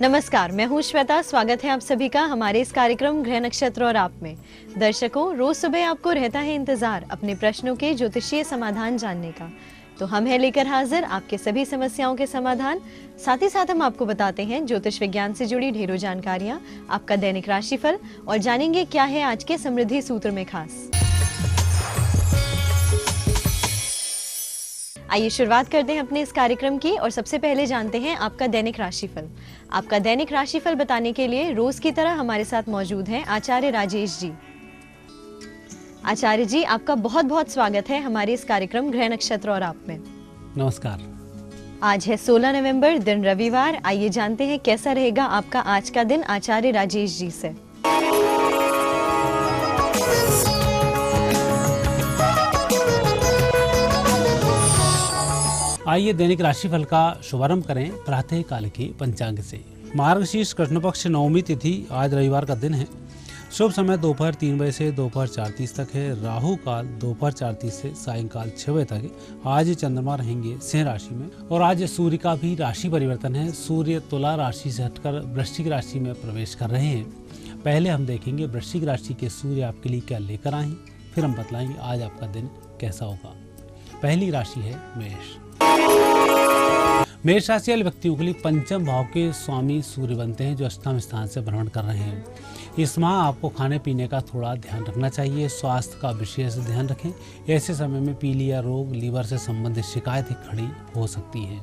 नमस्कार, मैं हूँ श्वेता। स्वागत है आप सभी का हमारे इस कार्यक्रम ग्रह नक्षत्र और आप में। दर्शकों, रोज सुबह आपको रहता है इंतजार अपने प्रश्नों के ज्योतिषीय समाधान जानने का। तो हम हैं लेकर हाजिर आपके सभी समस्याओं के समाधान। साथ ही साथ हम आपको बताते हैं ज्योतिष विज्ञान से जुड़ी ढेरों जानकारियां, आपका दैनिक राशिफल और जानेंगे क्या है आज के समृद्धि सूत्र में खास। आइए शुरुआत करते हैं अपने इस कार्यक्रम की और सबसे पहले जानते हैं आपका दैनिक राशिफल। आपका दैनिक राशिफल बताने के लिए रोज की तरह हमारे साथ मौजूद हैं आचार्य राजेश जी। आचार्य जी, आपका बहुत बहुत स्वागत है हमारे इस कार्यक्रम ग्रह नक्षत्र और आप में। नमस्कार। आज है 16 नवंबर, दिन रविवार। आइए जानते हैं कैसा रहेगा आपका आज का दिन आचार्य राजेश जी से। आइए दैनिक राशिफल का शुभारंभ करें प्रातः काल के पंचांग से। मार्गशीर्ष कृष्ण पक्ष नवमी तिथि आज रविवार का दिन है। शुभ समय दोपहर 3 बजे से दोपहर 4:30 तक है। राहु काल दोपहर 4:30 से सायंकाल 6 बजे तक है। आज चंद्रमा रहेंगे सिंह राशि में और आज सूर्य का भी राशि परिवर्तन है। सूर्य तुला राशि से हटकर वृश्चिक राशि में प्रवेश कर रहे हैं। पहले हम देखेंगे वृश्चिक राशि के सूर्य आपके लिए क्या लेकर आए, फिर हम बतलाएंगे आज आपका दिन कैसा होगा। पहली राशि है मेष। मेष राशि वाले व्यक्तियों के लिए पंचम भाव के स्वामी सूर्य बनते हैं जो अष्टम स्थान से भ्रमण कर रहे हैं। इस माह आपको खाने पीने का थोड़ा ध्यान रखना चाहिए। स्वास्थ्य का विशेष ध्यान रखें। ऐसे समय में पीलिया रोग, लीवर से संबंधित शिकायतें खड़ी हो सकती हैं।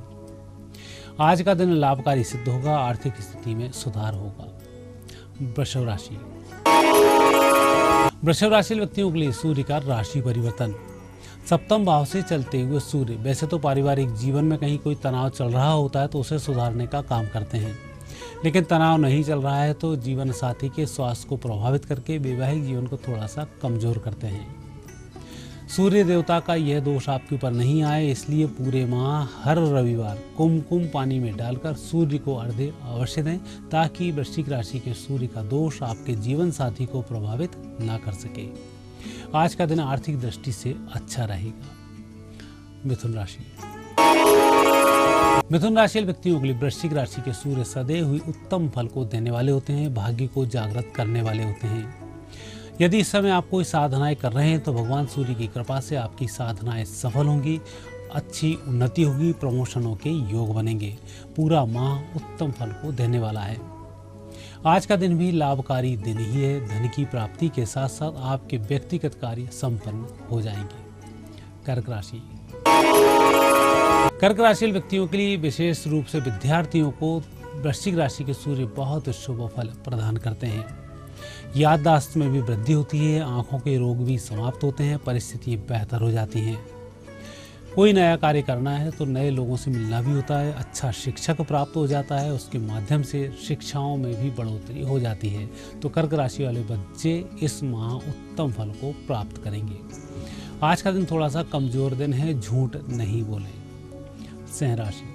आज का दिन लाभकारी सिद्ध होगा। आर्थिक स्थिति में सुधार होगा। वृषभ राशि। वृषभ राशि व्यक्तियों के लिए सूर्य का राशि परिवर्तन। सप्तम भाव से चलते हुए सूर्य वैसे तो पारिवारिक जीवन में कहीं कोई तनाव चल रहा होता है तो उसे सुधारने का काम करते हैं, लेकिन तनाव नहीं चल रहा है तो जीवन साथी के स्वास्थ्य को प्रभावित करके वैवाहिक जीवन को थोड़ा सा कमजोर करते हैं। सूर्य देवता का यह दोष आपके ऊपर नहीं आए, इसलिए पूरे माह हर रविवार कुमकुम पानी में डालकर सूर्य को अर्घ्य अवश्य दें ताकि वृश्चिक राशि के सूर्य का दोष आपके जीवन साथी को प्रभावित न कर सके। आज का दिन आर्थिक दृष्टि से अच्छा रहेगा। मिथुन राशि। मिथुन राशि व्यक्तियों के लिए वृश्चिक राशि के सूर्य सदैव हुई उत्तम फल को देने वाले होते हैं, भाग्य को जागृत करने वाले होते हैं। यदि इस समय आप कोई साधनाएं कर रहे हैं तो भगवान सूर्य की कृपा से आपकी साधनाएं सफल होंगी, अच्छी उन्नति होगी, प्रमोशनों के योग बनेंगे। पूरा माह उत्तम फल को देने वाला है। आज का दिन भी लाभकारी दिन ही है। धन की प्राप्ति के साथ साथ आपके व्यक्तिगत कार्य संपन्न हो जाएंगे। कर्क राशि। कर्क राशि व्यक्तियों के लिए विशेष रूप से विद्यार्थियों को वृश्चिक राशि के सूर्य बहुत शुभ फल प्रदान करते हैं। याददाश्त में भी वृद्धि होती है, आंखों के रोग भी समाप्त होते हैं, परिस्थितियां बेहतर हो जाती हैं। कोई नया कार्य करना है तो नए लोगों से मिलना भी होता है। अच्छा शिक्षक प्राप्त हो जाता है, उसके माध्यम से शिक्षाओं में भी बढ़ोतरी हो जाती है। तो कर्क राशि वाले बच्चे इस माह उत्तम फल को प्राप्त करेंगे। आज का दिन थोड़ा सा कमजोर दिन है, झूठ नहीं बोलें। सिंह राशि।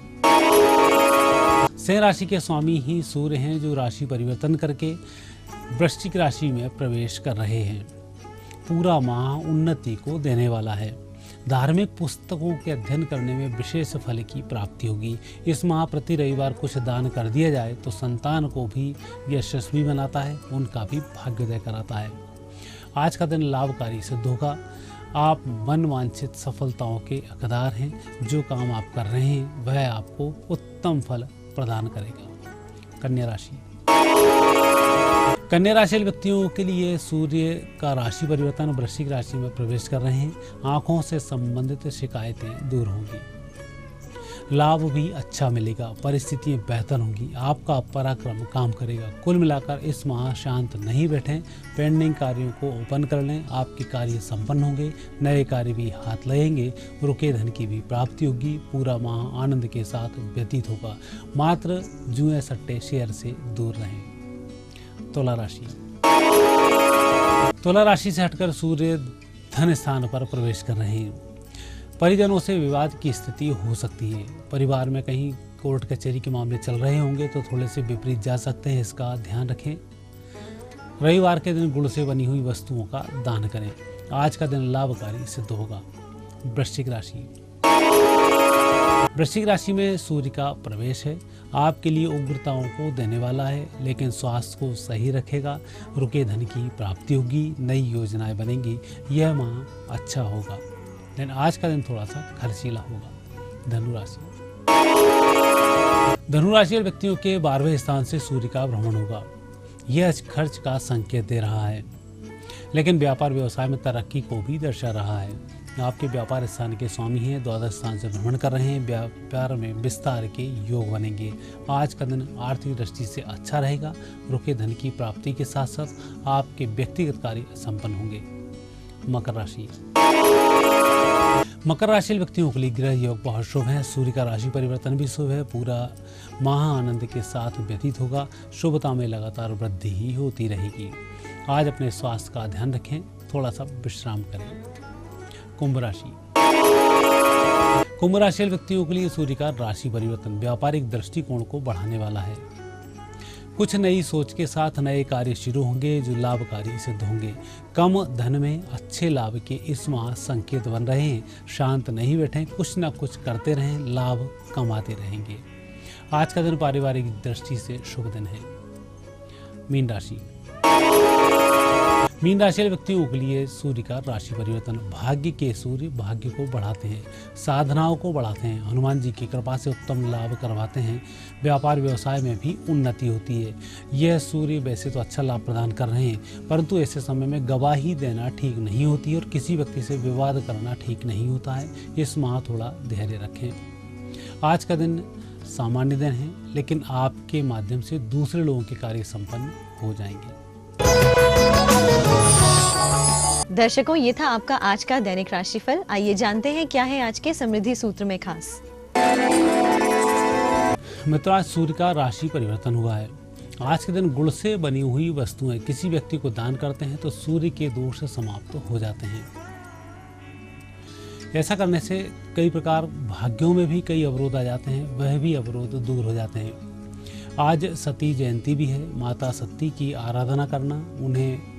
सिंह राशि के स्वामी ही सूर्य हैं जो राशि परिवर्तन करके वृश्चिक राशि में प्रवेश कर रहे हैं। पूरा माह उन्नति को देने वाला है। धार्मिक पुस्तकों के अध्ययन करने में विशेष फल की प्राप्ति होगी। इस माह प्रति रविवार कुछ दान कर दिया जाए तो संतान को भी यशस्वी बनाता है, उनका भी भाग्योदय कराता है। आज का दिन लाभकारी सिद्ध होगा। आप मन वांछित सफलताओं के हकदार हैं। जो काम आप कर रहे हैं वह आपको उत्तम फल प्रदान करेगा। कन्या राशि। कन्या राशि व्यक्तियों के लिए सूर्य का राशि परिवर्तन वृश्चिक राशि में प्रवेश कर रहे हैं। आंखों से संबंधित शिकायतें दूर होंगी, लाभ भी अच्छा मिलेगा, परिस्थितियां बेहतर होंगी, आपका पराक्रम काम करेगा। कुल मिलाकर इस माह शांत नहीं बैठें, पेंडिंग कार्यों को ओपन कर लें, आपके कार्य संपन्न होंगे, नए कार्य भी हाथ लगेंगे, रुके धन की भी प्राप्ति होगी। पूरा माह आनंद के साथ व्यतीत होगा। मात्र जुए सट्टे शेयर से दूर रहें। तुला राशि। तुला राशि से हटकर सूर्य धन स्थान पर प्रवेश कर रहे हैं। परिजनों से विवाद की स्थिति हो सकती है। परिवार में कहीं कोर्ट कचहरी के मामले चल रहे होंगे तो थोड़े से विपरीत जा सकते हैं, इसका ध्यान रखें। रविवार के दिन गुड़ से बनी हुई वस्तुओं का दान करें। आज का दिन लाभकारी सिद्ध होगा। वृश्चिक राशि। वृश्चिक राशि में सूर्य का प्रवेश है। आपके लिए उग्रताओं को देने वाला है, लेकिन स्वास्थ्य को सही रखेगा। रुके धन की प्राप्ति होगी, नई योजनाएं बनेंगी। यह माह अच्छा होगा, लेकिन आज का दिन थोड़ा सा खर्चीला होगा। धनुराशि वाले व्यक्तियों के 12वें स्थान से सूर्य का भ्रमण होगा। यह खर्च का संकेत दे रहा है, लेकिन व्यापार व्यवसाय में तरक्की को भी दर्शा रहा है। आपके व्यापार स्थान के स्वामी हैं, द्वादश स्थान से भ्रमण कर रहे हैं। व्यापार में विस्तार के योग बनेंगे। आज का दिन आर्थिक दृष्टि से अच्छा रहेगा। रुके धन की प्राप्ति के साथ साथ आपके व्यक्तिगत कार्य संपन्न होंगे। मकर राशि व्यक्तियों के लिए ग्रह योग बहुत शुभ है। सूर्य का राशि परिवर्तन भी शुभ है। पूरा माह आनंद के साथ व्यतीत होगा। शुभता में लगातार वृद्धि ही होती रहेगी। आज अपने स्वास्थ्य का ध्यान रखें, थोड़ा सा विश्राम करें। कुंभ राशि व्यक्तियों के लिए सूर्य का राशि परिवर्तन व्यापारिक दृष्टिकोण को बढ़ाने वाला है। कुछ नई सोच के साथ नए कार्य शुरू होंगे जो लाभकारी सिद्ध होंगे। कम धन में अच्छे लाभ के इस माह संकेत बन रहे हैं। शांत नहीं बैठें, कुछ न कुछ करते रहें, लाभ कमाते रहेंगे। आज का दिन पारिवारिक दृष्टि से शुभ दिन है। मीन राशि व्यक्तियों के लिए सूर्य का राशि परिवर्तन भाग्य के सूर्य भाग्य को बढ़ाते हैं, साधनाओं को बढ़ाते हैं, हनुमान जी की कृपा से उत्तम लाभ करवाते हैं। व्यापार व्यवसाय में भी उन्नति होती है। यह सूर्य वैसे तो अच्छा लाभ प्रदान कर रहे हैं, परंतु ऐसे समय में गवाही देना ठीक नहीं होती और किसी व्यक्ति से विवाद करना ठीक नहीं होता है। इस माह थोड़ा धैर्य रखें। आज का दिन सामान्य दिन है, लेकिन आपके माध्यम से दूसरे लोगों के कार्य संपन्न हो जाएंगे। दर्शकों, ये था आपका आज का दैनिक राशिफल। आइए जानते हैं क्या है आज के समृद्धि सूत्र में खास। मित्रों, आज सूर्य का राशि परिवर्तन हुआ है। आज के दिन गुड़ से बनी हुई वस्तुएं किसी व्यक्ति को दान करते हैं तो सूर्य के दोष समाप्त हो जाते हैं। ऐसा करने से कई प्रकार भाग्यों में भी कई अवरोध आ जाते हैं, वह भी अवरोध दूर हो जाते हैं। आज सती जयंती भी है। माता सती की आराधना करना, उन्हें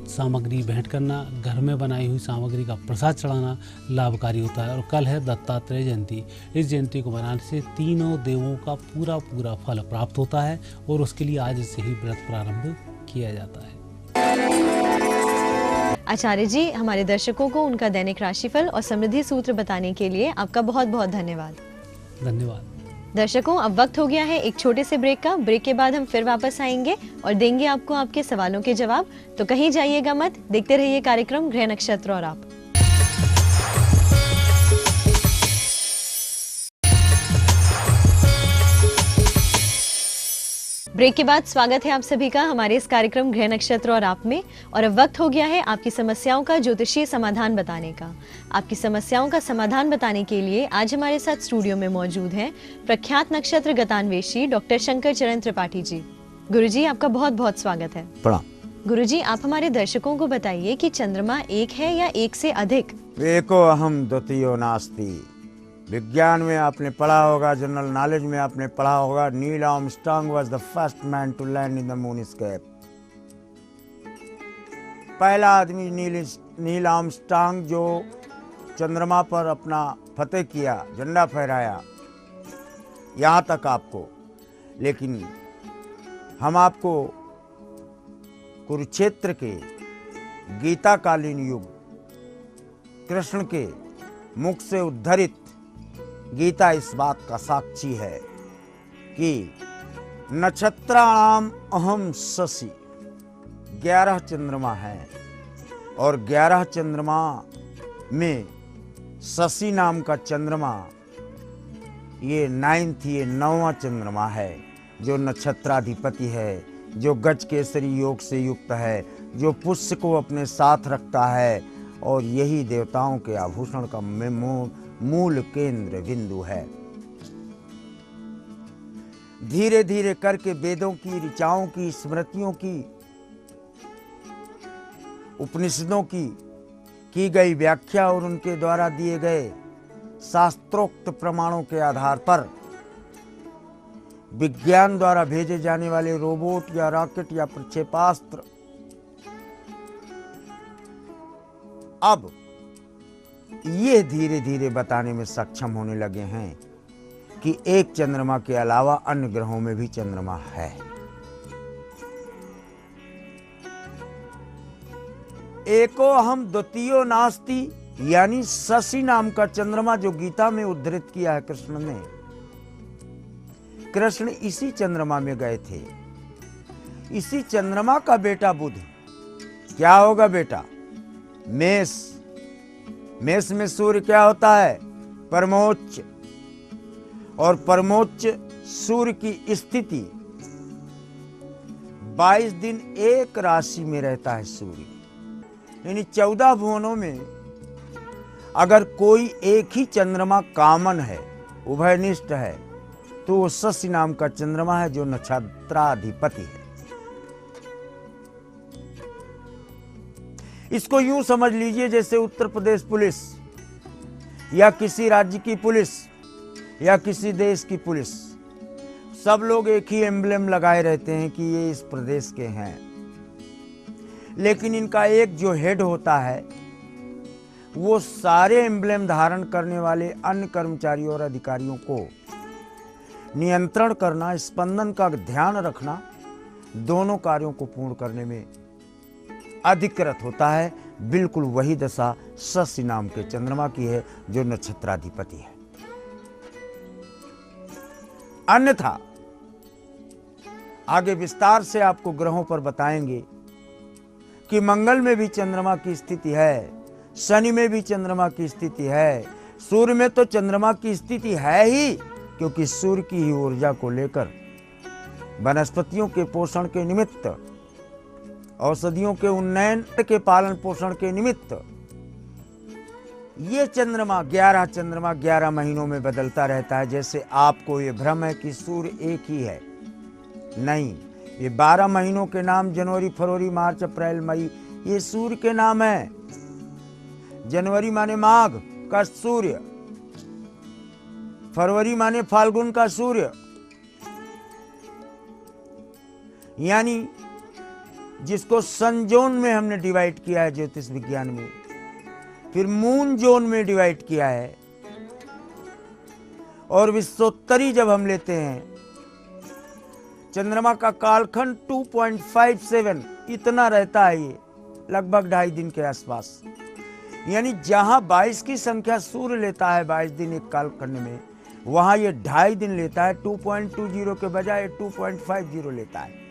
सामग्री भेंट करना, घर में बनाई हुई सामग्री का प्रसाद चढ़ाना लाभकारी होता है। और कल है दत्तात्रेय जयंती। इस जयंती को मनाने से तीनों देवों का पूरा फल प्राप्त होता है और उसके लिए आज से ही व्रत प्रारंभ किया जाता है। आचार्य जी, हमारे दर्शकों को उनका दैनिक राशिफल और समृद्धि सूत्र बताने के लिए आपका बहुत बहुत धन्यवाद। धन्यवाद। दर्शकों, अब वक्त हो गया है एक छोटे से ब्रेक का। ब्रेक के बाद हम फिर वापस आएंगे और देंगे आपको आपके सवालों के जवाब। तो कहीं जाइएगा मत, देखते रहिए कार्यक्रम ग्रह नक्षत्र और आप। ब्रेक के बाद स्वागत है आप सभी का हमारे इस कार्यक्रम गृह नक्षत्र और आप में। और अब वक्त हो गया है आपकी समस्याओं का ज्योतिषीय समाधान बताने का। आपकी समस्याओं का समाधान बताने के लिए आज हमारे साथ स्टूडियो में मौजूद हैं प्रख्यात नक्षत्र गतान्वेषी डॉक्टर शंकर चरण त्रिपाठी जी। गुरुजी, आपका बहुत बहुत स्वागत है। प्रणाम। गुरुजी, आप हमारे दर्शकों को बताइए कि चंद्रमा एक है या एक से अधिक? एको अहम द्वितीयो नास्ति। विज्ञान में आपने पढ़ा होगा, जनरल नॉलेज में आपने पढ़ा होगा, Neil Armstrong was the first man to land in the moon scape. पहला आदमी नील आर्मस्ट्रांग जो चंद्रमा पर अपना फतेह किया, झंडा फहराया, यहाँ तक आपको। लेकिन हम आपको कुरुक्षेत्र के गीताकालीन युग कृष्ण के मुख से उद्धरित गीता इस बात का साक्षी है कि नक्षत्राणाम अहम शशि, 11 चंद्रमा हैं और 11 चंद्रमा में शशि नाम का चंद्रमा ये 9वां चंद्रमा है, जो नक्षत्राधिपति है, जो गज केसरी योग से युक्त है, जो पुष्य को अपने साथ रखता है और यही देवताओं के आभूषण का मूल केंद्र बिंदु है। धीरे धीरे करके वेदों की, ऋचाओं की, स्मृतियों की, उपनिषदों की गई व्याख्या और उनके द्वारा दिए गए शास्त्रोक्त प्रमाणों के आधार पर विज्ञान द्वारा भेजे जाने वाले रोबोट या रॉकेट या प्रक्षेपास्त्र अब ये धीरे धीरे बताने में सक्षम होने लगे हैं कि एक चंद्रमा के अलावा अन्य ग्रहों में भी चंद्रमा है। एको हम द्वितीयो नास्ति, यानी शशि नाम का चंद्रमा जो गीता में उद्धृत किया है कृष्ण ने, कृष्ण इसी चंद्रमा में गए थे। इसी चंद्रमा का बेटा बुध क्या होगा बेटा? मेष। मेष में सूर्य क्या होता है? परमोच्च। और परमोच्च सूर्य की स्थिति 22 दिन एक राशि में रहता है सूर्य, यानी 14 भुवनों में अगर कोई एक ही चंद्रमा कॉमन है, उभयनिष्ठ है, तो वो शशि नाम का चंद्रमा है जो नक्षत्राधिपति है। इसको यूं समझ लीजिए जैसे उत्तर प्रदेश पुलिस या किसी राज्य की पुलिस या किसी देश की पुलिस, सब लोग एक ही एम्ब्लेम लगाए रहते हैं कि ये इस प्रदेश के हैं, लेकिन इनका एक जो हेड होता है वो सारे एम्ब्लेम धारण करने वाले अन्य कर्मचारियों और अधिकारियों को नियंत्रण करना, स्पंदन का ध्यान रखना, दोनों कार्यों को पूर्ण करने में अधिकृत होता है। बिल्कुल वही दशा शशि नाम के चंद्रमा की है जो नक्षत्राधिपति है। अन्यथा आगे विस्तार से आपको ग्रहों पर बताएंगे कि मंगल में भी चंद्रमा की स्थिति है, शनि में भी चंद्रमा की स्थिति है, सूर्य में तो चंद्रमा की स्थिति है ही, क्योंकि सूर्य की ही ऊर्जा को लेकर वनस्पतियों के पोषण के निमित्त, औषधियों के उन्नयन के पालन पोषण के निमित्त ये चंद्रमा 11 महीनों में बदलता रहता है। जैसे आपको ये भ्रम है कि सूर्य एक ही है, नहीं, ये 12 महीनों के नाम जनवरी, फरवरी, मार्च, अप्रैल, मई, ये सूर्य के नाम है। जनवरी माने माघ का सूर्य, फरवरी माने फाल्गुन का सूर्य, यानी जिसको सन जोन में हमने डिवाइड किया है ज्योतिष विज्ञान में, फिर मून जोन में डिवाइड किया है, और विश्वोत्तरी जब हम लेते हैं, चंद्रमा का कालखंड 2.57 इतना रहता है, ये लगभग 2.5 दिन के आसपास, यानी जहां 22 की संख्या सूर्य लेता है 22 दिन एक कालखंड में, वहां ये 2.5 दिन लेता है। 2.20 के बजाय 2.50 लेता है।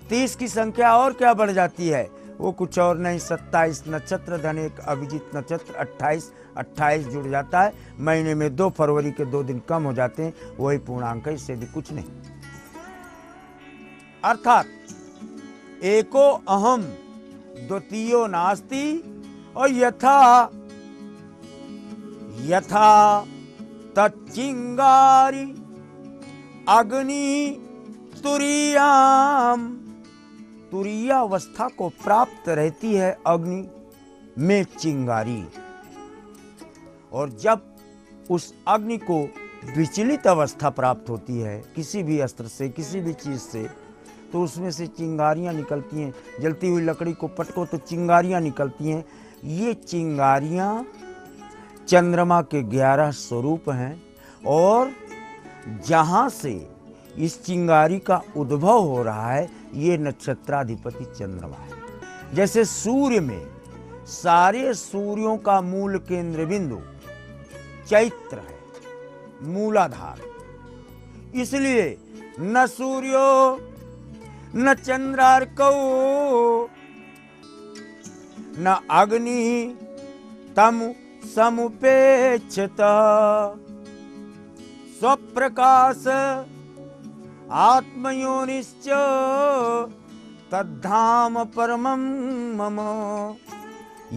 30 की संख्या और क्या बढ़ जाती है, वो कुछ और नहीं, 27 नक्षत्र धन एक अभिजीत नक्षत्र 28 जुड़ जाता है। महीने में 2 फरवरी के 2 दिन कम हो जाते हैं, वही पूर्णांक है, इससे भी कुछ नहीं। अर्थात एको अहम द्वितीयो नास्ति, और यथा तच्चिंगारी अग्नि तुरीयाम, तुरीय अवस्था को प्राप्त रहती है अग्नि में चिंगारी, और जब उस अग्नि को विचलित अवस्था प्राप्त होती है किसी भी अस्त्र से, किसी भी चीज से, तो उसमें से चिंगारियां निकलती हैं। जलती हुई लकड़ी को पटको तो चिंगारियां निकलती हैं। ये चिंगारियां चंद्रमा के 11 स्वरूप हैं, और जहां से इस चिंगारी का उद्भव हो रहा है ये नक्षत्राधिपति चंद्रमा है। जैसे सूर्य में सारे सूर्यों का मूल केंद्र बिंदु चैत्र है, मूलाधार, इसलिए न सूर्यो न चंद्रार्कौ न अग्नि तम समुपेक्षत, स्वप्रकाश आत्मयोनिश्च तद्धाम परमं मम।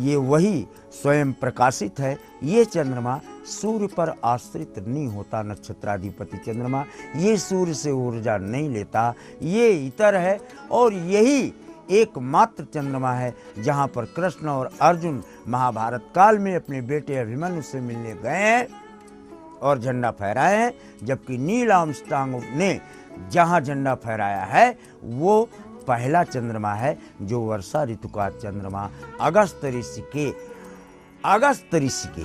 ये वही स्वयं प्रकाशित है। ये चंद्रमा सूर्य पर आश्रित नहीं होता। नक्षत्राधिपति चंद्रमा ये सूर्य से ऊर्जा नहीं लेता, ये इतर है, और यही एकमात्र चंद्रमा है जहाँ पर कृष्ण और अर्जुन महाभारत काल में अपने बेटे अभिमन्यु से मिलने गए हैं और झंडा फहराए हैं, जबकि नील आर्मस्ट्रांग ने जहाँ झंडा फहराया है वो पहला चंद्रमा है, जो वर्षा ऋतु का चंद्रमा अगस्त ऋषि के अगस्त ऋषि के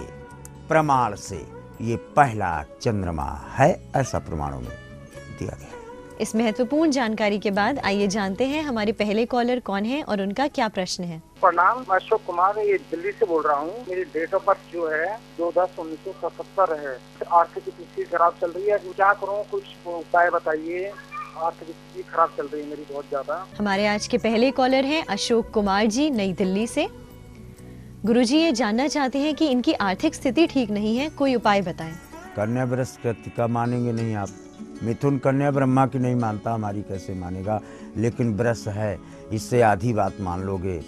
प्रमाण से ये पहला चंद्रमा है, ऐसा प्रमाणों में दिया गया है। इस महत्वपूर्ण जानकारी के बाद आइए जानते हैं हमारे पहले कॉलर कौन है और उनका क्या प्रश्न है। प्रणाम, अशोक कुमार, ये दिल्ली से बोल रहा हूँ। मेरी डेट ऑफ बर्थ जो है 2/10/1977 है। आर्थिक स्थिति खराब चल रही है, क्या करूँ, कुछ उपाय बताइए। आर्थिक स्थिति खराब चल रही है मेरी बहुत ज्यादा। हमारे आज के पहले कॉलर हैं अशोक कुमार जी, नई दिल्ली से। गुरुजी ये जानना चाहते हैं कि इनकी आर्थिक स्थिति ठीक नहीं है, कोई उपाय बताएं। कन्या बृहस्पति का मानेंगे नहीं आप। मिथुन कन्या ब्रह्मा की नहीं मानता, हमारी कैसे मानेगा। लेकिन वृष है, इससे आधी बात मान लोगे।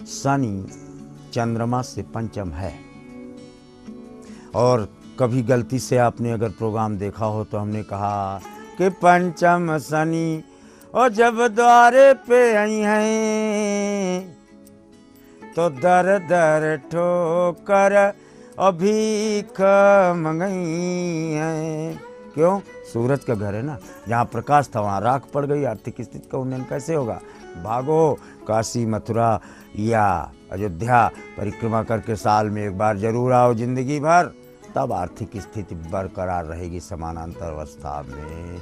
शनि चंद्रमा से पंचम है, और कभी गलती से आपने अगर प्रोग्राम देखा हो तो हमने कहा कि पंचम शनि और जब द्वारे पे आई हैं तो दर दर ठोकर अभीख मंगई है। क्यों? सूरज का घर है ना, जहाँ प्रकाश था वहाँ राख पड़ गई। आर्थिक स्थिति का उन्नयन कैसे होगा? भागो, काशी मथुरा या अयोध्या परिक्रमा करके साल में एक बार जरूर आओ, जिंदगी भर, तब आर्थिक स्थिति बरकरार रहेगी समानांतर अवस्था में।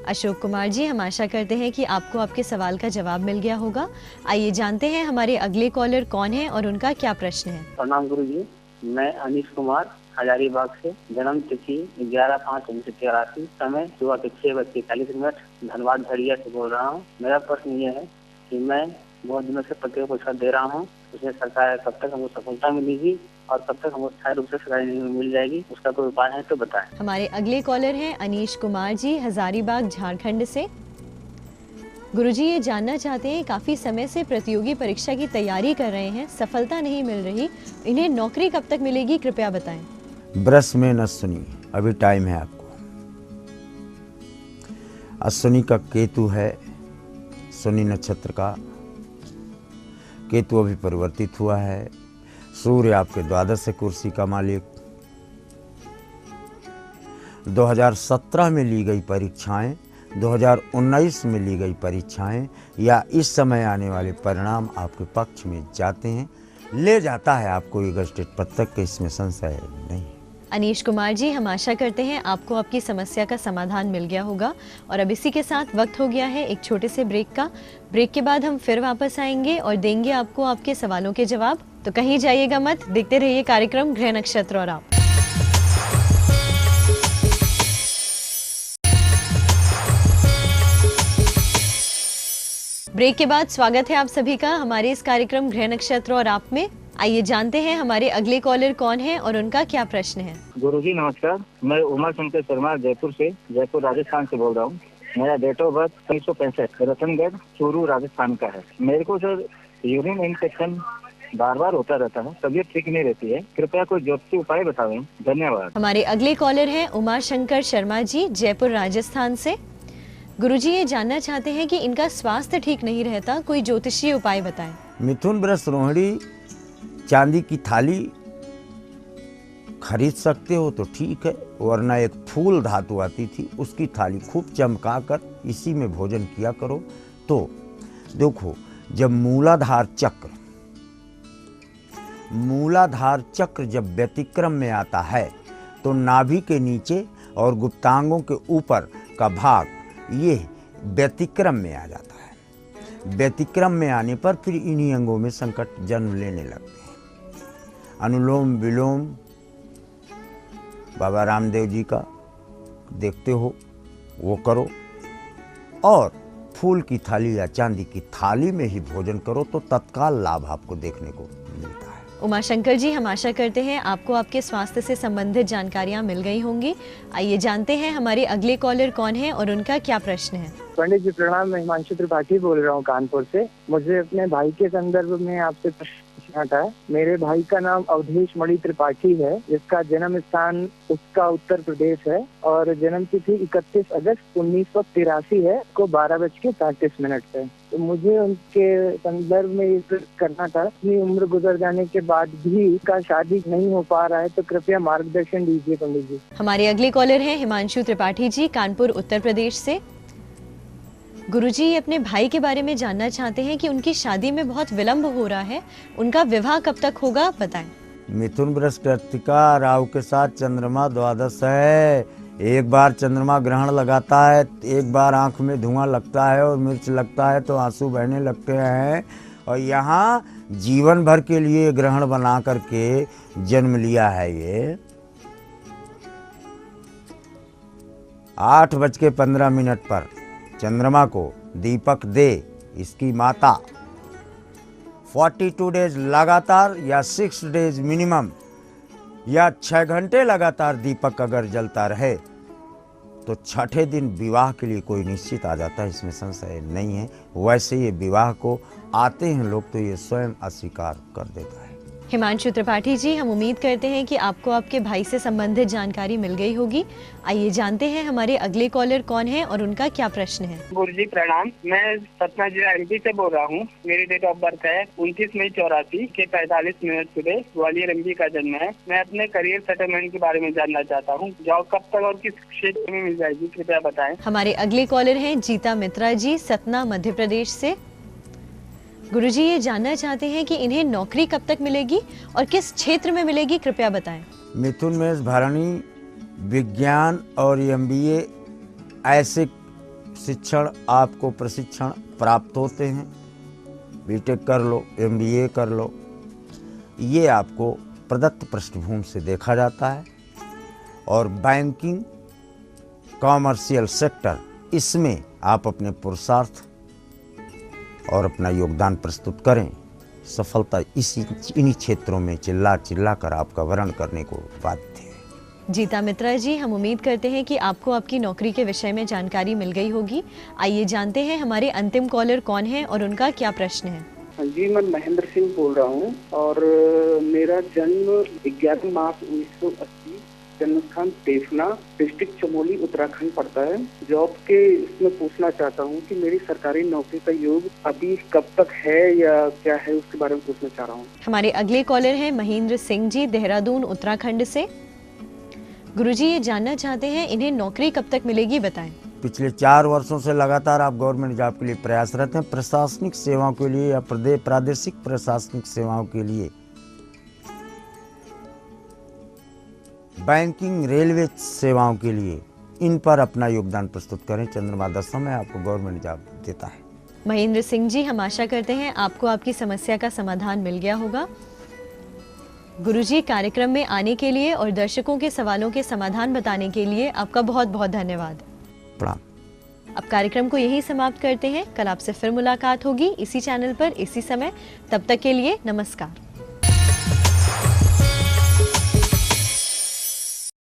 अशोक कुमार जी, हम आशा करते हैं कि आपको आपके सवाल का जवाब मिल गया होगा। आइए जानते हैं हमारे अगले कॉलर कौन है और उनका क्या प्रश्न है। प्रणाम गुरु जी, मैं अनीश कुमार, हजारीबाग से। जन्म तिथि 11/5/1983, समय सुबह के 6:41, धनबाद झरिया से बोल रहा हूँ। मेरा प्रश्न ये है कि मैं बहुत दिनों से पति को परीक्षा दे रहा हूँ, उसमें सरकार कब तक हमको सफलता मिलेगी और कब तक हमको स्थायी रूप से सरकारी नौकरी मिल जाएगी, उसका कोई उपाय है तो बताएं। हमारे अगले कॉलर हैं अनीश कुमार जी, हजारीबाग झारखंड से। गुरुजी ये जानना चाहते हैं, काफी समय से प्रतियोगी परीक्षा की तैयारी कर रहे हैं, सफलता नहीं मिल रही, इन्हें नौकरी कब तक मिलेगी, कृपया बताएं। वृष में अश्विनी, अभी टाइम है आपको। अश्विनी का केतु है, शनि नक्षत्र का केतु अभी परिवर्तित हुआ है। सूर्य आपके द्वादश कुर्सी का मालिक। 2017 में ली गई परीक्षाएं, 2019 में ली गई परीक्षाएं या इस समय आने वाले परिणाम आपके पक्ष में जाते हैं, ले जाता है आपको एग्जिट पद तक, इसमें संशय नहीं। अनीश कुमार जी, हम आशा करते हैं आपको आपकी समस्या का समाधान मिल गया होगा। और अब इसी के साथ वक्त हो गया है एक छोटे से ब्रेक का। ब्रेक के बाद हम फिर वापस आएंगे और देंगे आपको आपके सवालों के जवाब। तो कहीं जाइएगा मत, देखते रहिए कार्यक्रम गृह नक्षत्र और आप। ब्रेक के बाद स्वागत है आप सभी का हमारे इस कार्यक्रम गृह नक्षत्र और आप में। आइए जानते हैं हमारे अगले कॉलर कौन है और उनका क्या प्रश्न है। गुरुजी नमस्कार, मैं उमा शंकर शर्मा जयपुर से, जयपुर राजस्थान से बोल रहा हूँ। मेरा date of birth 1965, Ratangarh Churu Rajasthan का है। मेरे को सर यूरिन इन्फेक्शन बार बार होता रहता है, तबीयत ठीक नहीं रहती है, कृपया कोई ज्योतिषी उपाय बताएं, धन्यवाद। हमारे अगले कॉलर हैं उमा शंकर शर्मा जी, जयपुर राजस्थान से। गुरुजी ये जानना चाहते हैं कि इनका स्वास्थ्य ठीक नहीं रहता, कोई ज्योतिषीय उपाय बताएं। मिथुन वृष रोहिणी, चांदी की थाली खरीद सकते हो तो ठीक है, वरना एक फूल धातु आती थी, उसकी थाली खूब चमका कर इसी में भोजन किया करो। तो देखो, जब मूलाधार चक्र जब व्यतिक्रम में आता है तो नाभि के नीचे और गुप्तांगों के ऊपर का भाग ये व्यतिक्रम में आ जाता है। व्यतिक्रम में आने पर फिर इन्हीं अंगों में संकट जन्म लेने लगते हैं। अनुलोम विलोम बाबा रामदेव जी का देखते हो, वो करो, और फूल की थाली या चांदी की थाली में ही भोजन करो तो तत्काल लाभ आपको देखने को मिलता है। उमा शंकर जी, हम आशा करते हैं आपको आपके स्वास्थ्य से संबंधित जानकारियां मिल गई होंगी। आइए जानते हैं हमारे अगले कॉलर कौन है और उनका क्या प्रश्न है। पंडित जी प्रणाम, मैं हिमांशु त्रिपाठी बोल रहा हूँ कानपुर से। मुझे अपने भाई के संदर्भ में आपसे प्रश्न पूछना था। मेरे भाई का नाम अवधेश मणि त्रिपाठी है, जिसका जन्म स्थान उसका उत्तर प्रदेश है और जन्म तिथि 31 अगस्त 1983 है को 12:35 है। तो मुझे उनके संदर्भ में ये करना था, अपनी उम्र गुजर जाने के बाद भी उसका शादी नहीं हो पा रहा है, तो कृपया मार्गदर्शन दीजिए पंडित जी। हमारे अगले कॉलर हैं हिमांशु त्रिपाठी जी, कानपुर उत्तर प्रदेश से। गुरुजी ये अपने भाई के बारे में जानना चाहते हैं कि उनकी शादी में बहुत विलंब हो रहा है, उनका विवाह कब तक होगा, बताएं। मिथुन वृष कृत्तिका राहु के साथ चंद्रमा द्वादश है। एक बार चंद्रमा ग्रहण लगाता है, एक बार आंख में धुआं लगता है और मिर्च लगता है तो आंसू बहने लगते हैं। और यहाँ जीवन भर के लिए ग्रहण बना करके जन्म लिया है। ये 8:15 पर चंद्रमा को दीपक दे इसकी माता 42 डेज लगातार या 6 डेज मिनिमम या 6 घंटे लगातार दीपक अगर जलता रहे तो छठे दिन विवाह के लिए कोई निश्चित आ जाता है, इसमें संशय नहीं है। वैसे ये विवाह को आते हैं लोग तो ये स्वयं अस्वीकार कर देता है। हिमांशु त्रिपाठी जी, हम उम्मीद करते हैं कि आपको आपके भाई से संबंधित जानकारी मिल गई होगी। आइए जानते हैं हमारे अगले कॉलर कौन है और उनका क्या प्रश्न है। गुरुजी प्रणाम, मैं सतना जिला एमपी से बोल रहा हूँ। मेरी डेट ऑफ बर्थ है 29 मई 84 के 45 मिनट सुबह, ग्वालियर एमपी का जन्म है। मैं अपने करियर सेटलमेंट के बारे में जानना चाहता हूँ। जॉब कब तक और किस क्षेत्र में मिल जाएगी, कृपया बताएं। हमारे अगले कॉलर हैं जीता मित्रा जी, सतना मध्य प्रदेश से। गुरुजी ये जानना चाहते हैं कि इन्हें नौकरी कब तक मिलेगी और किस क्षेत्र में मिलेगी, कृपया बताएं। मिथुन मेष भरणी विज्ञान और एमबीए ऐसे शिक्षण आपको प्रशिक्षण प्राप्त होते हैं। बीटेक कर लो, एमबीए कर लो, ये आपको प्रदत्त पृष्ठभूमि से देखा जाता है। और बैंकिंग, कॉमर्शियल सेक्टर, इसमें आप अपने पुरुषार्थ और अपना योगदान प्रस्तुत करें। सफलता इन्हीं क्षेत्रों में चिल्ला चिल्ला कर आपका वर्ण करने को बाध्य है। जीता मित्रा जी, हम उम्मीद करते हैं कि आपको आपकी नौकरी के विषय में जानकारी मिल गई होगी। आइए जानते हैं हमारे अंतिम कॉलर कौन है और उनका क्या प्रश्न है। जी, मैं महेंद्र सिंह बोल रहा हूँ और मेरा जन्म 11 मार्च 1980, जन्म स्थान तेफना, डिस्ट्रिक्ट चमोली, उत्तराखंड पड़ता है। जॉब के इसमें पूछना चाहता हूँ कि मेरी सरकारी नौकरी का योग अभी कब तक है या क्या है, उसके बारे में पूछना चाह रहा हूँ। हमारे अगले कॉलर हैं महेंद्र सिंह जी, देहरादून, उत्तराखंड से। गुरुजी ये जानना चाहते हैं इन्हें नौकरी कब तक मिलेगी, बताएं। पिछले 4 वर्षों से लगातार आप गवर्नमेंट जॉब के लिए प्रयासरत हैं। प्रशासनिक सेवाओं के लिए या प्रादेशिक प्रशासनिक सेवाओं के लिए, बैंकिंग, रेलवे सेवाओं के लिए, इन पर अपना योगदान प्रस्तुत करें। चंद्रमा दशम है, आपको गवर्नमेंट जॉब देता है। महेंद्र सिंह जी, हम आशा करते हैं आपको आपकी समस्या का समाधान मिल गया होगा। गुरुजी, कार्यक्रम में आने के लिए और दर्शकों के सवालों के समाधान बताने के लिए आपका बहुत बहुत धन्यवाद। प्रणाम। अब कार्यक्रम को यही समाप्त करते हैं। कल आपसे फिर मुलाकात होगी इसी चैनल पर, इसी समय। तब तक के लिए नमस्कार।